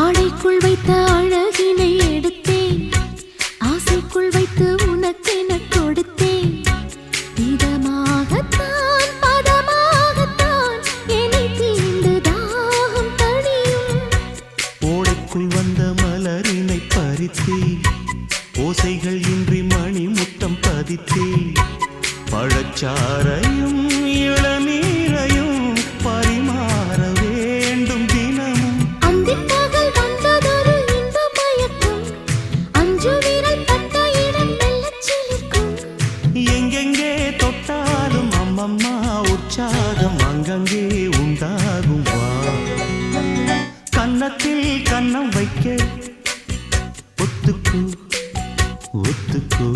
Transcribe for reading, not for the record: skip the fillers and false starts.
ஆடைக்குள் வைத்த அழகினை எடுத்தேன், ஆசைக்குள் வைத்து உனக்கென கொடுத்தேன். இதமாகத்தான் பதமாகத்தான் என்னை தீண்டு தாகம் தணியும். ஓடைக்குள் வந்த மலரினை பறித்தே, ஓசைகள் இன்றி மணி முத்தம் பதித்தே. பழச்சாரையும் இளநீரையும் பரிமாற வேண்டும் தினமும். அந்திப்பகல் வந்ததொரு இன்ப மயக்கம், அஞ்சு விரல் பட்ட இடம் மெல்லச் சிலிர்க்கும். எங்கெங்கே தொட்டாலும் அம்மம்மா உற்சாகம் அங்கங்கே உண்டாகும். வா கன்னத்தில் கன்னம் வைக்க ஒத்துக்கு ஒத்துக்கு.